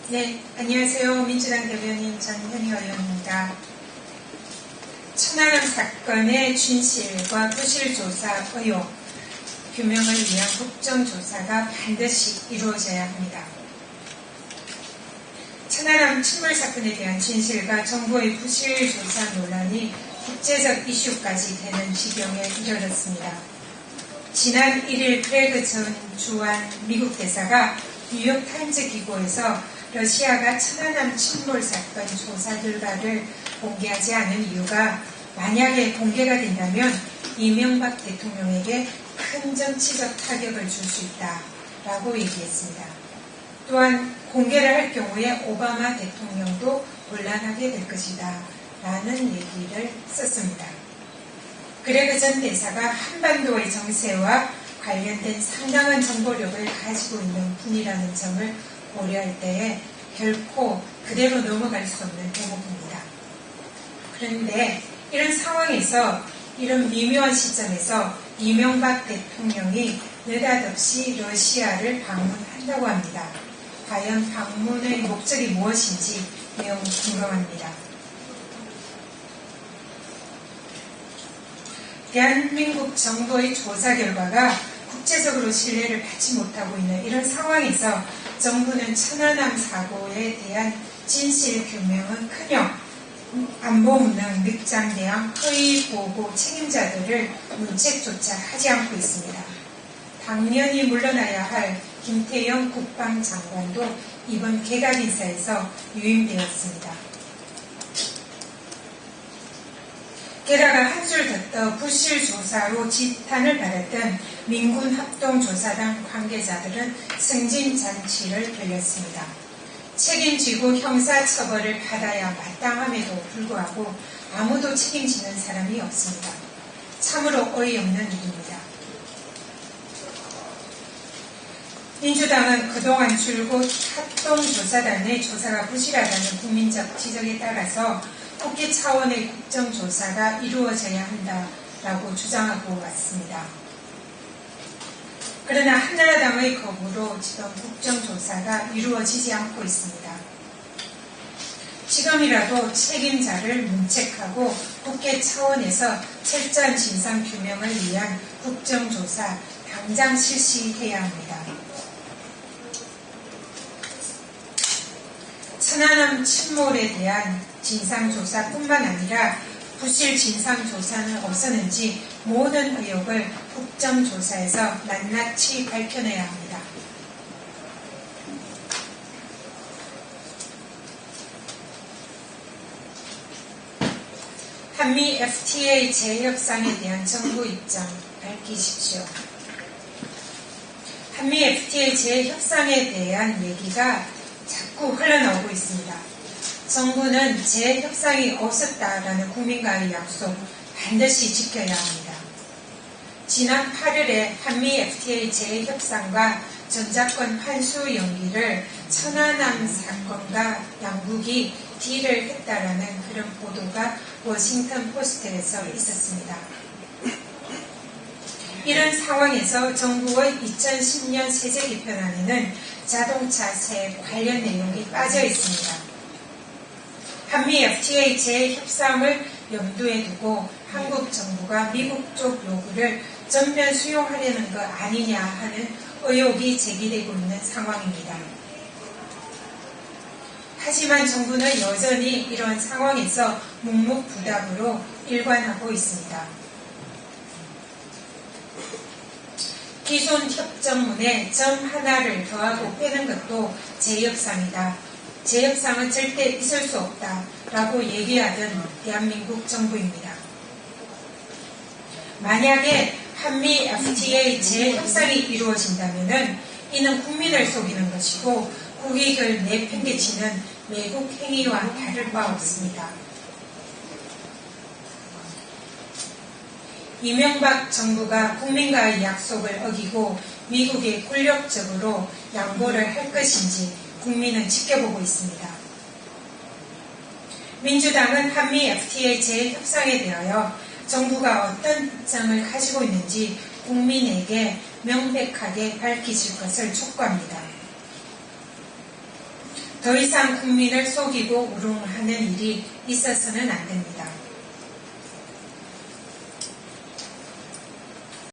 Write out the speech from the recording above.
네, 안녕하세요. 민주당 대변인 전현희 의원입니다. 천안함 사건의 진실과 부실 조사 의혹, 규명을 위한 국정조사가 반드시 이루어져야 합니다. 천안함 침몰 사건에 대한 진실과 정부의 부실 조사 논란이 국제적 이슈까지 되는 지경에 이르렀습니다. 지난 1일 크레그 전 주한 미국 대사가 뉴욕타임즈 기고에서 러시아가 천안함 침몰 사건 조사 결과를 공개하지 않은 이유가 만약에 공개가 된다면 이명박 대통령에게 큰 정치적 타격을 줄 수 있다라고 얘기했습니다. 또한 공개를 할 경우에 오바마 대통령도 곤란하게 될 것이다 라는 얘기를 썼습니다. 크레그 전 대사가 한반도의 정세와 관련된 상당한 정보력을 가지고 있는 분이라는 점을 고려할 때에 결코 그대로 넘어갈 수 없는 대목입니다. 그런데 이런 상황에서, 이런 미묘한 시점에서 이명박 대통령이 느닷없이 러시아를 방문한다고 합니다. 과연 방문의 목적이 무엇인지 매우 궁금합니다. 대한민국 정부의 조사 결과가 국제적으로 신뢰를 받지 못하고 있는 이런 상황에서 정부는 천안함 사고에 대한 진실 규명은 커녕 안보 무능, 늑장대왕, 허위 보고 책임자들을 문책조차 하지 않고 있습니다. 당연히 물러나야 할 김태영 국방장관도 이번 개각 인사에서 유임되었습니다. 게다가 한 줄 더 부실 조사로 지탄을 받았던 민군합동조사단 관계자들은 승진잔치를 벌였습니다. 책임지고 형사처벌을 받아야 마땅함에도 불구하고 아무도 책임지는 사람이 없습니다. 참으로 어이없는 일입니다. 민주당은 그동안 줄곧 합동조사단의 조사가 부실하다는 국민적 지적에 따라서 국회 차원의 국정조사가 이루어져야 한다라고 주장하고 왔습니다. 그러나 한나라당의 거부로 지금 국정조사가 이루어지지 않고 있습니다. 지금이라도 책임자를 문책하고 국회 차원에서 철저한 진상규명을 위한 국정조사 당장 실시해야 합니다. 천안함 침몰에 대한 진상조사뿐만 아니라 부실 진상조사는 없었는지 모든 의혹을 국정조사에서 낱낱이 밝혀내야 합니다. 한미 FTA 재협상에 대한 정부 입장 밝히십시오. 한미 FTA 재협상에 대한 얘기가 자꾸 흘러나오고 있습니다. 정부는 재협상이 없었다라는 국민과의 약속 반드시 지켜야 합니다. 지난 8일에 한미 FTA 재협상과 전작권 환수 연기를 천안함 사건과 양국이 딜을 했다라는 그런 보도가 워싱턴 포스트에서 있었습니다. 이런 상황에서 정부의 2010년 세제 개편안에는 자동차세 관련 내용이 빠져 있습니다. 한미 FTA 재협상을 염두에 두고 한국 정부가 미국 쪽 요구를 전면 수용하려는 것 아니냐 하는 의혹이 제기되고 있는 상황입니다. 하지만 정부는 여전히 이러한 상황에서 묵묵부답으로 일관하고 있습니다. 기존 협정문에 점 하나를 더하고 빼는 것도 재협상이다. 재협상은 절대 있을 수 없다라고 얘기하던 대한민국 정부입니다. 만약에 한미 FTA 재협상이 이루어진다면 이는 국민을 속이는 것이고 국익을 내팽개치는 매국 행위와 다를 바 없습니다. 이명박 정부가 국민과의 약속을 어기고 미국에 굴욕적으로 양보를 할 것인지 국민은 지켜보고 있습니다. 민주당은 한미 FTA 재협상에 대하여 정부가 어떤 입장을 가지고 있는지 국민에게 명백하게 밝히실 것을 촉구합니다. 더 이상 국민을 속이고 우롱하는 일이 있어서는 안 됩니다.